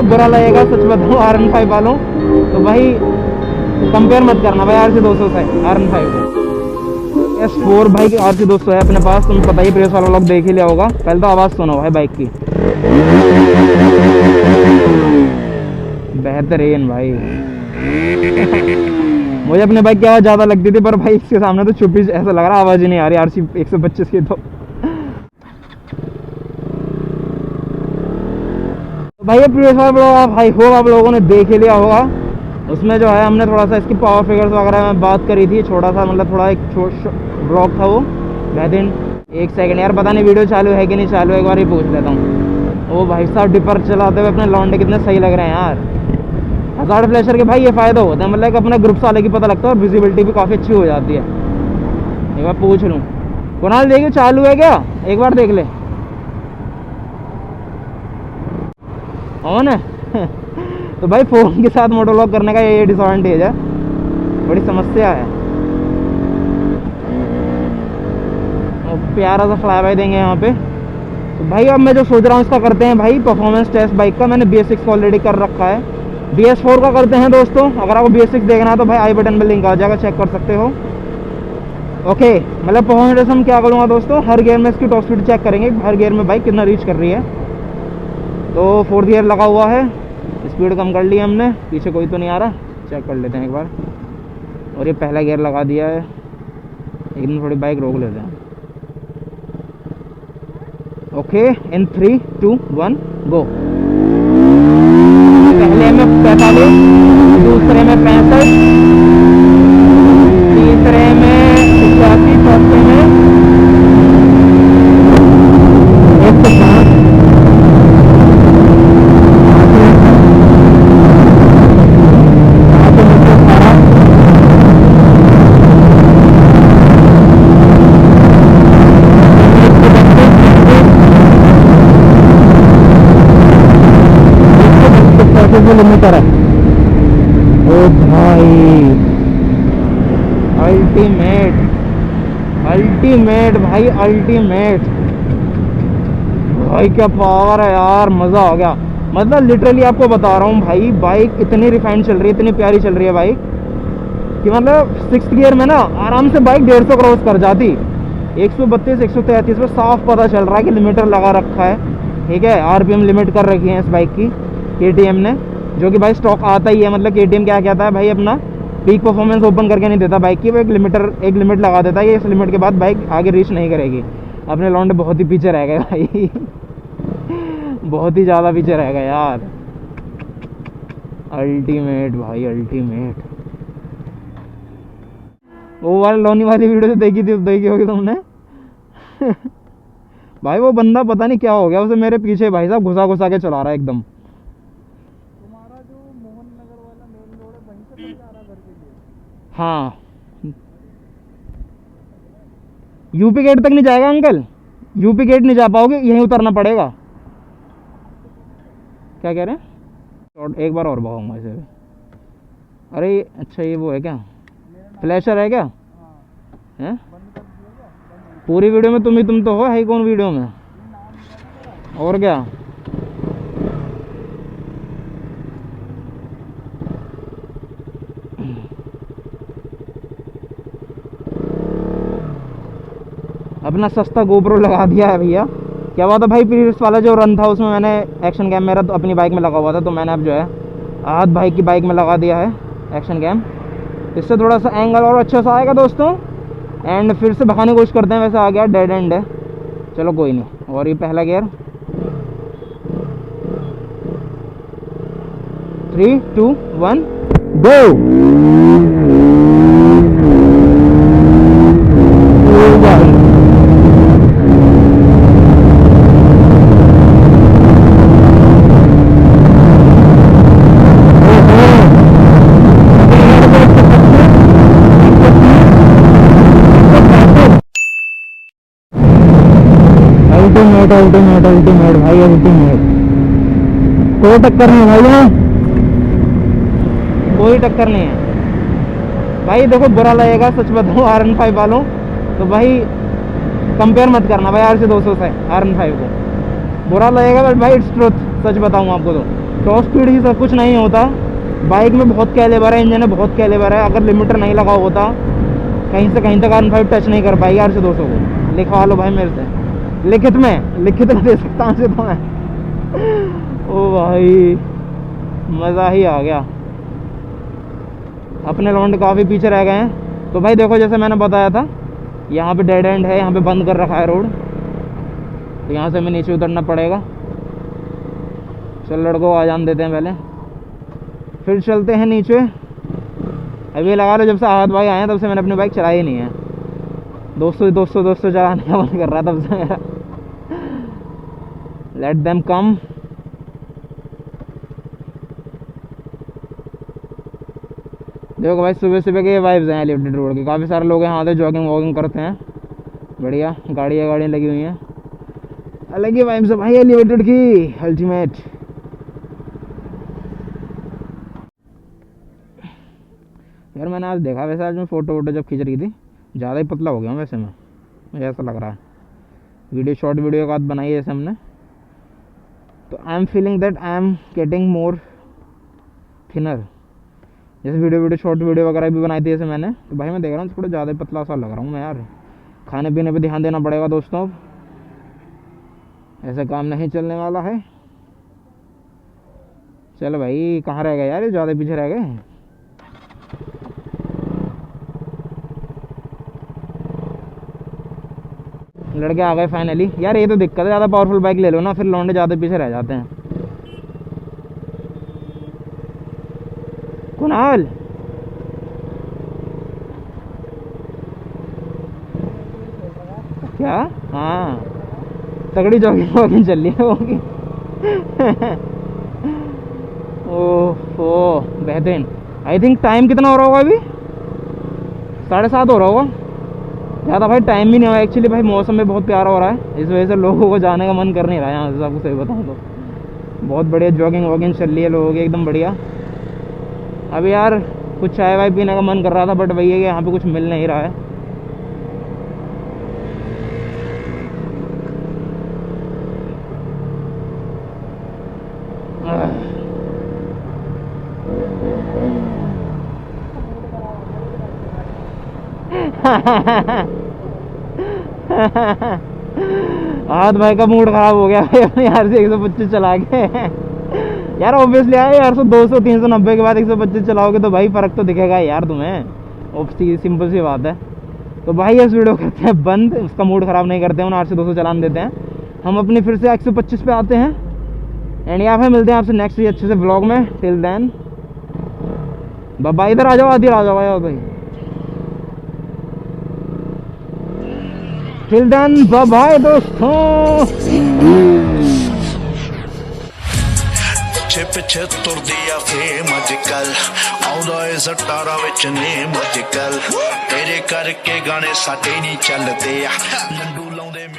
बुरा लगेगा सच बताऊँ R15 वालों, तो भाई कंपेयर मत करना भाई RC200 से R15 को। S4 भाई RC200 है अपने पास, तुम्हें पता ही, प्रेस वाला लोग देख ही लिया होगा। पहले तो आवाज़ सुनो भाई बाइक की, बेहतरीन भाई। मुझे अपने बाइक की आवाज़ ज़्यादा लगती थी, पर भाई इसके सामने तो चुप ही, ऐसा लग रहा आवाज़ ही नहीं आ रही RC 125 की। तो भाई ये प्रीवियस वाला ब्लॉग भाई होप आप लोगों ने देख ही लिया होगा। उसमें जो है हमने थोड़ा सा इसकी पावर फिगर्स वगैरह में बात करी थी, छोटा सा, मतलब थोड़ा एक ब्लॉग था वो, बेहतरीन। एक सेकंड यार, पता नहीं वीडियो चालू है कि नहीं चालू, एक बार ही पूछ लेता हूँ। ओ भाई साहब, डिपर चलाते हुए अपने लौंडे कितने सही लग रहे हैं यार। हज़ार्ड फ्लैशर के भाई ये फ़ायदा होता है, मतलब अपने ग्रुप वाले की पता लगता है और विजिबिलिटी भी काफ़ी अच्छी हो जाती है। एक बार पूछ लूँ, कुणाल देखिए चालू है क्या, एक बार देख ले। ऑन है तो भाई फ़ोन के साथ मोटो व्लॉग करने का ये डिसएडवांटेज है, बड़ी समस्या है। प्यारा सा फ्लाई बाय देंगे यहाँ पे। तो भाई अब मैं जो सोच रहा हूँ इसका करते हैं भाई परफॉर्मेंस टेस्ट बाइक का। मैंने BS6 ऑलरेडी कर रखा है, BS4 का करते हैं दोस्तों। अगर आपको BS6 देखना है तो भाई आई बटन में लिंक आ जाएगा, चेक कर सकते हो। ओके, मतलब परफॉर्मेंस टेस्ट हम क्या करूँगा दोस्तों, हर गियर में इसकी टॉप स्पीड चेक करेंगे, हर गियर में बाइक कितना रीच कर रही है। तो 4th गियर लगा हुआ है, स्पीड कम कर ली हमने, पीछे कोई तो नहीं आ रहा, चेक कर लेते हैं एक बार। और ये पहला गियर लगा दिया है, एकदम थोड़ी बाइक रोक लेते हैं। ओके, इन 3, 2, 1 गो। पहले में 45, दूसरे में 65, तीसरे में 85, चौथे में 105, लिमिटर है। ओ भाई अल्टीमेट, अल्टीमेट भाई अल्टीमेट, भाई क्या पावर है यार, मज़ा आ गया। मतलब लिटरली आपको बता रहा हूँ भाई, बाइक इतनी रिफाइंड चल रही है, इतनी प्यारी चल रही है बाइक कि मतलब 6th गियर में ना आराम से बाइक 150 क्रॉस कर जाती। 132, 133 में साफ पता चल रहा है कि लिमिटर लगा रखा है, ठीक है। RPM लिमिट कर रखी है इस बाइक की KTM ने, जो कि भाई स्टॉक आता ही है। मतलब KTM क्या कहता है भाई, अपना पीक परफॉर्मेंस ओपन करके नहीं देता बाइक की, वो एक लिमिट लगा देता है, इस लिमिट के बाद बाइक आगे रीच नहीं करेगी। अपने लौंडे बहुत ही पीछे रह गए भाई बहुत ही ज़्यादा पीछे रह गए यार। अल्टीमेट भाई अल्टीमेट। वो वाला लोनी वाली वीडियो तो देखी होगी तुमने भाई वो बंदा पता नहीं क्या हो गया उसे, मेरे पीछे भाई साहब घुसा के चला रहा है एकदम। तुम्हारा जो मोहन नगर वाला मेन रोड है वहीं से चल जा रहा घर के लिए? हाँ, यूपी गेट तक नहीं जाएगा अंकल, यूपी गेट नहीं जा पाओगे, यहीं उतरना पड़ेगा। क्या कह रहे हैं? और एक बार और भगाऊंगा इसे। अरे अच्छा, ये वो है क्या, फ्लैशर है क्या? हैं? पूरी वीडियो में तुम तो हो, है कौन वीडियो में? और क्या, अपना सस्ता गोप्रो लगा दिया है भैया। क्या बात है भाई, प्रीवियस वाला जो रन था उसमें मैंने एक्शन कैम मेरा तो अपनी बाइक में लगा हुआ था, तो मैंने अब जो है आहत भाई की बाइक में लगा दिया है एक्शन कैम। इससे थोड़ा सा एंगल और अच्छा सा आएगा दोस्तों। एंड फिर से भगाने की कोशिश करते हैं, वैसे आ गया डेड एंड है, चलो कोई नहीं। और ये पहला गियर, 3, 2, 1 गो। अल्टीमेट भाई अल्टीमेट, कोई टक्कर नहीं भाई, कोई टक्कर नहीं है भाई। देखो बुरा लगेगा सच बताऊँ R15 वालों, तो भाई कंपेयर मत करना भाई RC200 से R15 को, बुरा लगेगा बट भाई इट्स ट्रुथ, सच बताऊँ आपको तो टॉप स्पीड ही सब कुछ नहीं होता, बाइक में बहुत कैलिबर है, इंजन में बहुत कैलिबर है। अगर लिमिटर नहीं लगा होता कहीं से कहीं तक R15 टच नहीं कर पाएगी R से 200 को। लिखवा लो भाई मेरे से, लिखित में दे सकता हूँ से तो मैं। ओ भाई मज़ा ही आ गया। अपने लौंडे काफ़ी पीछे रह गए हैं। तो भाई देखो जैसे मैंने बताया था, यहाँ पे डेड एंड है, यहाँ पे बंद कर रखा है रोड, तो यहाँ से हमें नीचे उतरना पड़ेगा। चल लड़कों आ जान देते हैं पहले, फिर चलते हैं नीचे। अभी लगा लो जब से आहत भाई आए हैं तब से मैंने अपनी बाइक चलाई ही नहीं है। दोस्तों चलाने का मन कर रहा था तब से मेरा। Let them come. देखो भाई सुबह सुबह के ये वाइब्स हैं लिफ्टेड रोड के। काफ़ी सारे लोग यहाँ आते जॉगिंग वॉगिंग करते हैं, बढ़िया गाड़ियाँ लगी हुई हैं। अलग ही वाइब्स है भाई एलिवेटेड की, अल्टीमेट। यार मैंने आज देखा, वैसे आज मैं फ़ोटो जब खींच रही थी ज़्यादा ही पतला हो गया हूँ वैसे मैं, मुझे ऐसा लग रहा है। वीडियो शॉर्ट वीडियो का बनाई है जैसे हमने, तो I am feeling that I am getting more thinner. जैसे वीडियो शॉर्ट वीडियो वगैरह भी बनाई थी जैसे मैंने, तो भाई मैं देख रहा हूँ थोड़ा ज़्यादा ही पतला सा लग रहा हूँ मैं यार। खाने पीने पे ध्यान देना पड़ेगा दोस्तों, ऐसा काम नहीं चलने वाला है। चल भाई कहाँ रह गए यार, ये ज़्यादा पीछे रह गए। लड़के आ गए फाइनली। यार ये तो दिक्कत है, ज़्यादा पावरफुल बाइक ले लो ना, फिर लौंडे ज़्यादा पीछे रह जाते हैं। कुणाल क्या? हाँ तगड़ी जॉगिंग वॉगिंग चल रही है होगी। ओह बेहतरीन। आई थिंक टाइम कितना हो रहा होगा अभी? 7:30 हो रहा होगा। ज़्यादा भाई टाइम भी नहीं हुआ एक्चुअली। भाई मौसम में बहुत प्यारा हो रहा है, इस वजह से लोगों को जाने का मन कर नहीं रहा है यहाँ से, आपको सही बताऊँ तो। बहुत बढ़िया जॉगिंग वॉगिंग चल रही है लोगों की, एकदम बढ़िया। अभी यार कुछ चाय वाय पीने का मन कर रहा था, बट वही है कि यहाँ पे कुछ मिल नहीं रहा है। आहत भाई का मूड खराब हो गया भाई अपने यार से 125 चला के। यार ऑब्वियसली आए यार, 200 390 के बाद 125 चलाओगे तो भाई फ़र्क तो दिखेगा यार तुम्हें, ऑब्वियसली सिंपल सी बात है। तो भाई इस वीडियो करते हैं बंद, उसका मूड ख़राब नहीं करते हैं, 8 से 200 चलान देते हैं। हम अपनी फिर से 125 पे आते हैं। एंड यहाँ पे मिलते हैं आपसे नेक्स्ट अच्छे से ब्लॉग में। टिल देन बाबा, इधर आ जाओ, आदि आ जाओ भाई। टिल देन बाय बाय दोस्तों। पिछे तुरदी आ फेम अजकल, आउंदा ए सटारा विच नेम अजकल, तेरे करके गाने साडे नहीं चलदे आ।